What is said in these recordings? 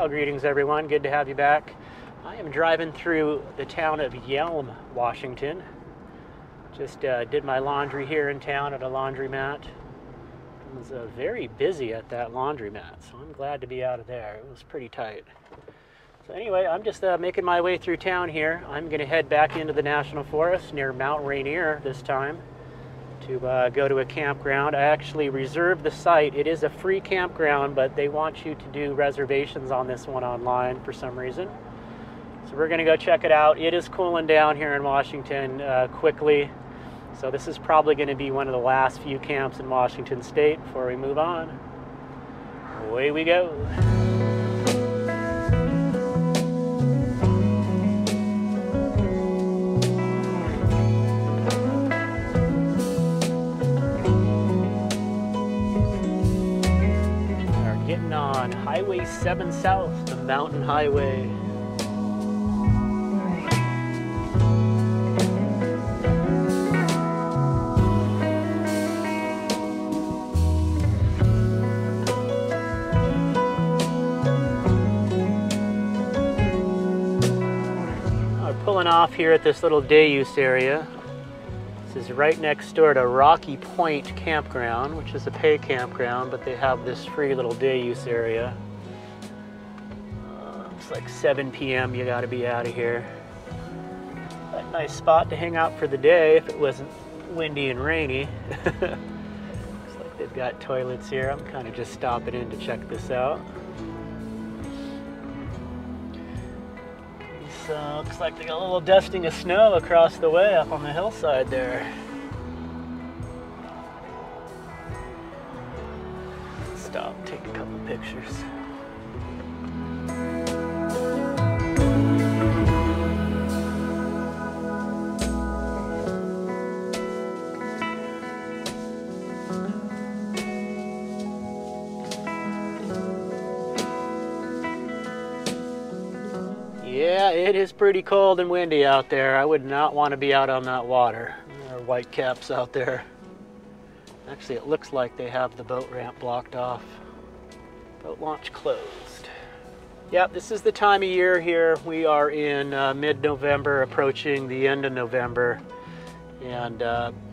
Well, greetings everyone, good to have you back. I am driving through the town of Yelm, Washington. Just did my laundry here in town at a laundromat. It was very busy at that laundromat, so I'm glad to be out of there. It was pretty tight. So anyway, I'm just making my way through town here. I'm going to head back into the National Forest near Mount Rainier this time to go to a campground. I actually reserved the site. It is a free campground, but they want you to do reservations on this one online for some reason. So we're going to go check it out. It is cooling down here in Washington quickly. So this is probably going to be one of the last few camps in Washington State before we move on. Away we go. We're getting on Highway 7 South, the mountain highway. Pulling off here at this little day use area. This is right next door to Rocky Point Campground, which is a pay campground, but they have this free little day use area. It's like 7 p.m. You got to be out of here. A nice spot to hang out for the day if it wasn't windy and rainy. Looks like they've got toilets here. I'm kind of just stopping in to check this out. So looks like they got a little dusting of snow across the way up on the hillside there. Stop, take a couple pictures. Yeah, it is pretty cold and windy out there. I would not want to be out on that water. There are white caps out there. Actually, it looks like they have the boat ramp blocked off. Boat launch closed. Yeah, this is the time of year here. We are in mid-November, approaching the end of November. And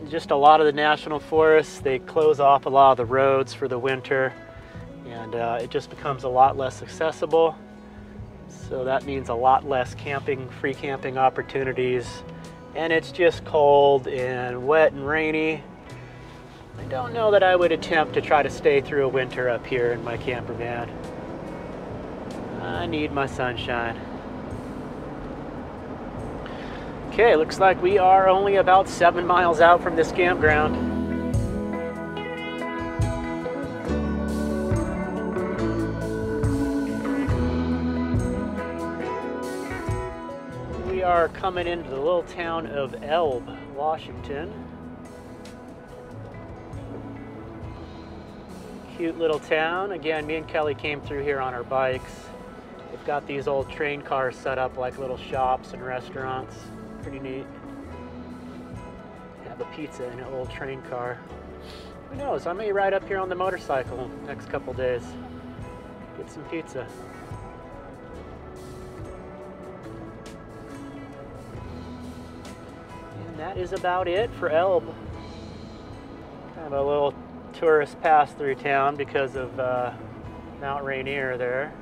just a lot of the national forests, they close off a lot of the roads for the winter. And it just becomes a lot less accessible. So that means a lot less camping, free camping opportunities. And it's just cold and wet and rainy. I don't know that I would attempt to try to stay through a winter up here in my camper van. I need my sunshine. Okay, looks like we are only about 7 miles out from this campground. We are coming into the little town of Elbe, Washington. Cute little town. Again, me and Kelly came through here on our bikes. They've got these old train cars set up like little shops and restaurants. Pretty neat. Have a pizza in an old train car. Who knows, I may ride up here on the motorcycle next couple days. Get some pizza. That is about it for Elbe. Kind of a little tourist pass through town because of Mount Rainier there.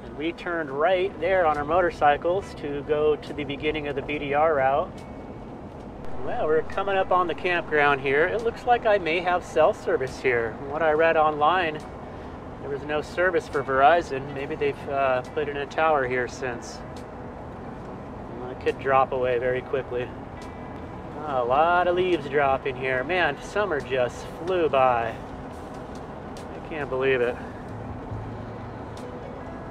And we turned right there on our motorcycles to go to the beginning of the BDR route. Well, we're coming up on the campground here. It looks like I may have cell service here. From what I read online, there was no service for Verizon. Maybe they've put in a tower here since. Well, it could drop away very quickly. A lot of leaves dropping here. Man, summer just flew by. I can't believe it.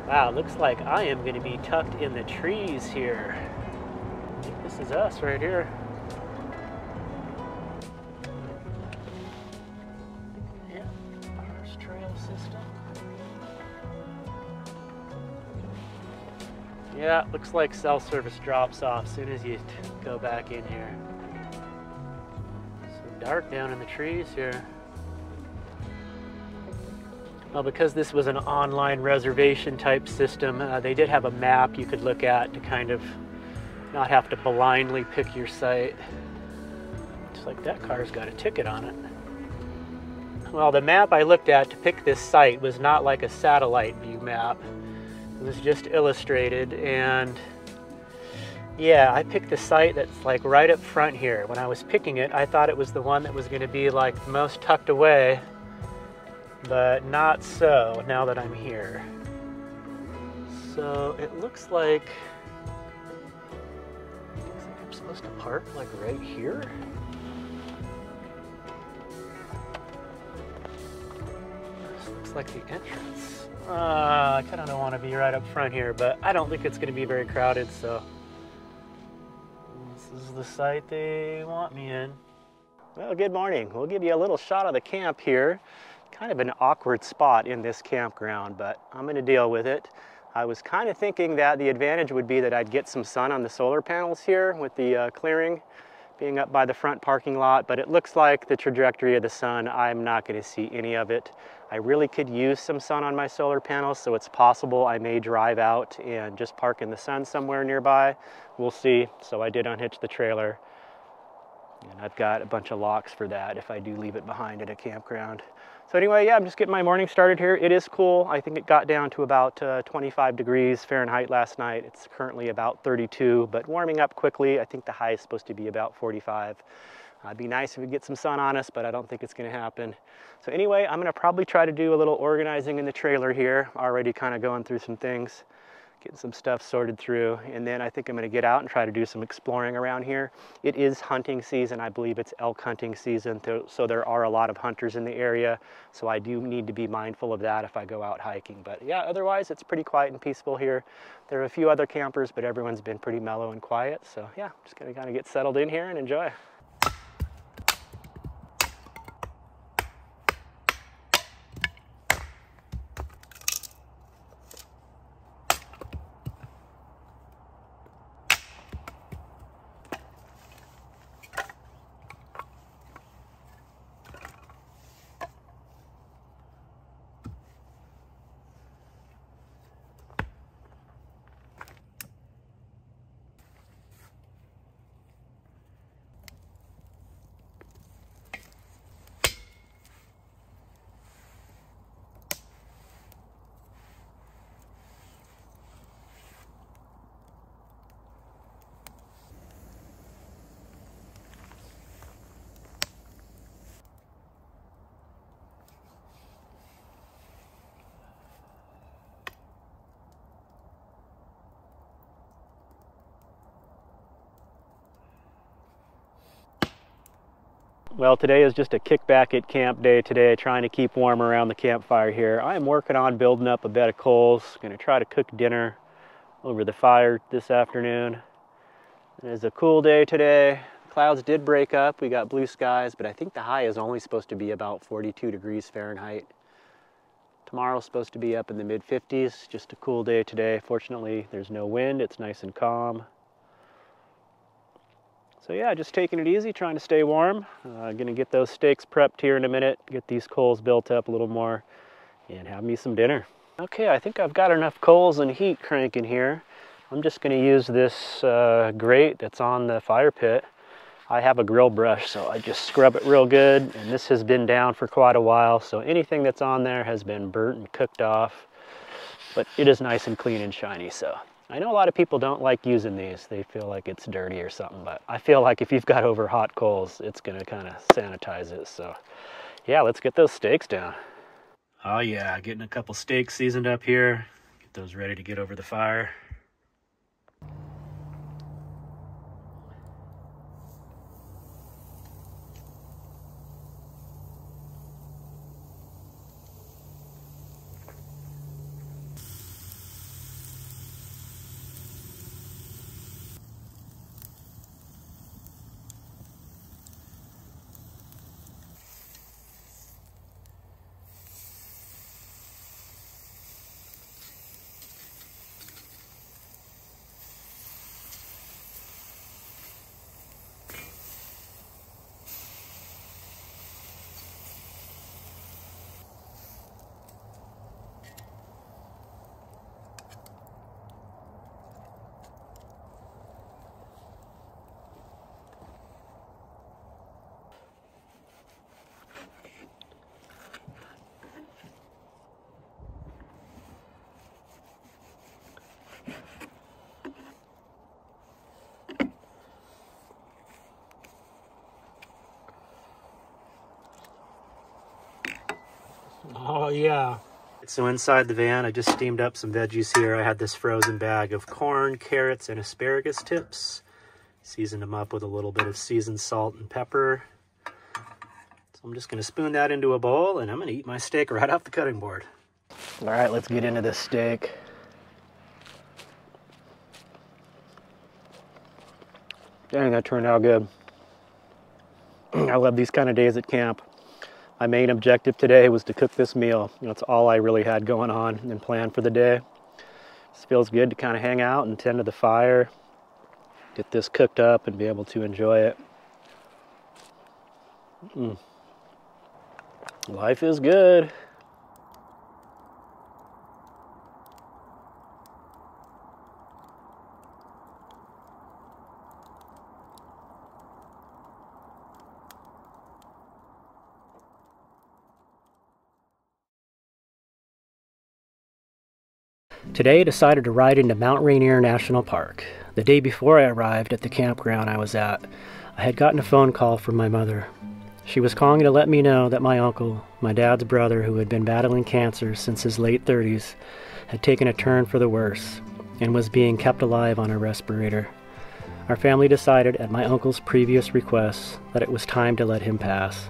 Wow, looks like I am going to be tucked in the trees here. I think this is us right here. Yeah, first trail system. Yeah, looks like cell service drops off as soon as you go back in here. Dark down in the trees here. Well, because this was an online reservation type system, they did have a map you could look at to kind of not have to blindly pick your site. Looks like that car's got a ticket on it. Well, the map I looked at to pick this site was not like a satellite view map. It was just illustrated, and yeah, I picked the site that's like right up front here. When I was picking it, I thought it was the one that was going to be like the most tucked away, but not so now that I'm here. So it looks like I'm supposed to park like right here. This looks like the entrance. I kind of don't want to be right up front here, but I don't think it's going to be very crowded, so this is the site they want me in. Well, good morning. We'll give you a little shot of the camp here. Kind of an awkward spot in this campground, but I'm going to deal with it. I was kind of thinking that the advantage would be that I'd get some sun on the solar panels here with the clearing being up by the front parking lot, but it looks like the trajectory of the sun, I'm not going to see any of it. I really could use some sun on my solar panels, so it's possible I may drive out and just park in the sun somewhere nearby. We'll see. So I did unhitch the trailer, and I've got a bunch of locks for that if I do leave it behind at a campground. So anyway, yeah, I'm just getting my morning started here. It is cool. I think it got down to about 25 degrees Fahrenheit last night. It's currently about 32, but warming up quickly. I think the high is supposed to be about 45. It'd be nice if we get some sun on us, but I don't think it's going to happen. So anyway, I'm going to probably try to do a little organizing in the trailer here. Already kind of going through some things, getting some stuff sorted through, and then I think I'm going to get out and try to do some exploring around here. It is hunting season. I believe it's elk hunting season, so there are a lot of hunters in the area, so I do need to be mindful of that if I go out hiking. But yeah, otherwise it's pretty quiet and peaceful here. There are a few other campers, but everyone's been pretty mellow and quiet, so yeah, just going to kind of get settled in here and enjoy. Well, today is just a kickback at camp day today, trying to keep warm around the campfire here. I am working on building up a bed of coals. Going to try to cook dinner over the fire this afternoon. It is a cool day today. Clouds did break up. We got blue skies, but I think the high is only supposed to be about 42 degrees Fahrenheit. Tomorrow's supposed to be up in the mid-50s. Just a cool day today. Fortunately, there's no wind. It's nice and calm. So yeah, just taking it easy, trying to stay warm. Gonna get those steaks prepped here in a minute, get these coals built up a little more, and have me some dinner. Okay, I think I've got enough coals and heat cranking here. I'm just gonna use this grate that's on the fire pit. I have a grill brush, so I just scrub it real good, and this has been down for quite a while, so anything that's on there has been burnt and cooked off, but it is nice and clean and shiny. So I know a lot of people don't like using these. They feel like it's dirty or something, but I feel like if you've got over hot coals, it's gonna kind of sanitize it. So yeah, let's get those steaks down. Oh yeah, getting a couple steaks seasoned up here. Get those ready to get over the fire. Oh yeah. So inside the van, I just steamed up some veggies here. I had this frozen bag of corn, carrots, and asparagus tips. Seasoned them up with a little bit of seasoned salt and pepper. So I'm just gonna spoon that into a bowl and I'm gonna eat my steak right off the cutting board. All right, let's get into this steak. Dang, that turned out good. I love these kind of days at camp. My main objective today was to cook this meal. You know, it's all I really had going on and planned for the day. It feels good to kind of hang out and tend to the fire, get this cooked up and be able to enjoy it. Life is good. Today I decided to ride into Mount Rainier National Park. The day before I arrived at the campground I was at, I had gotten a phone call from my mother. She was calling to let me know that my uncle, my dad's brother who had been battling cancer since his late 30s, had taken a turn for the worse and was being kept alive on a respirator. Our family decided at my uncle's previous request that it was time to let him pass.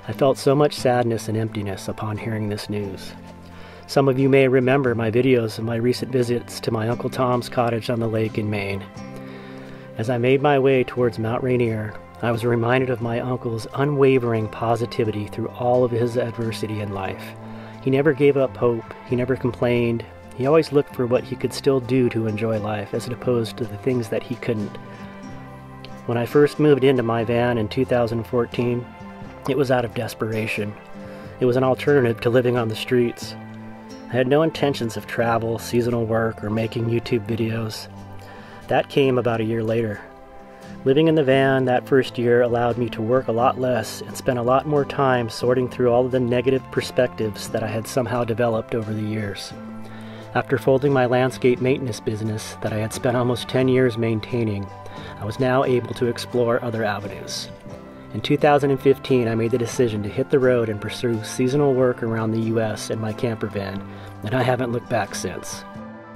I felt so much sadness and emptiness upon hearing this news. Some of you may remember my videos of my recent visits to my Uncle Tom's cottage on the lake in Maine. As I made my way towards Mount Rainier, I was reminded of my uncle's unwavering positivity through all of his adversity in life. He never gave up hope, he never complained, he always looked for what he could still do to enjoy life as opposed to the things that he couldn't. When I first moved into my van in 2014, it was out of desperation. It was an alternative to living on the streets. I had no intentions of travel, seasonal work, or making YouTube videos. That came about a year later. Living in the van that first year allowed me to work a lot less and spend a lot more time sorting through all of the negative perspectives that I had somehow developed over the years. After folding my landscape maintenance business that I had spent almost 10 years maintaining, I was now able to explore other avenues. In 2015, I made the decision to hit the road and pursue seasonal work around the U.S. in my camper van, and I haven't looked back since.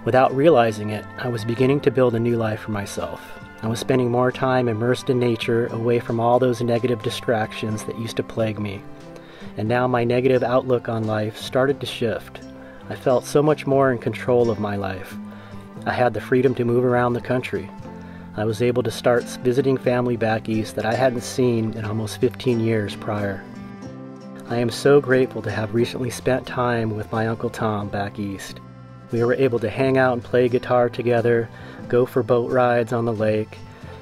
Without realizing it, I was beginning to build a new life for myself. I was spending more time immersed in nature, away from all those negative distractions that used to plague me. And now my negative outlook on life started to shift. I felt so much more in control of my life. I had the freedom to move around the country. I was able to start visiting family back east that I hadn't seen in almost 15 years prior. I am so grateful to have recently spent time with my Uncle Tom back east. We were able to hang out and play guitar together, go for boat rides on the lake,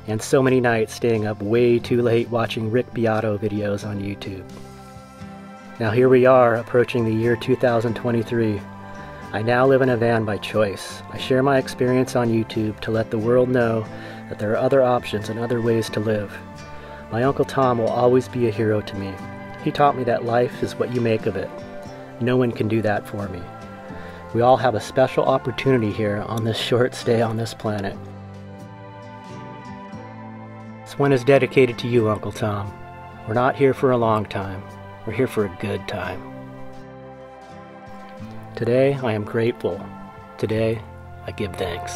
and so many nights staying up way too late watching Rick Beato videos on YouTube. Now here we are, approaching the year 2023. I now live in a van by choice. I share my experience on YouTube to let the world know that there are other options and other ways to live. My Uncle Tom will always be a hero to me. He taught me that life is what you make of it. No one can do that for me. We all have a special opportunity here on this short stay on this planet. This one is dedicated to you, Uncle Tom. We're not here for a long time. We're here for a good time. Today, I am grateful. Today, I give thanks.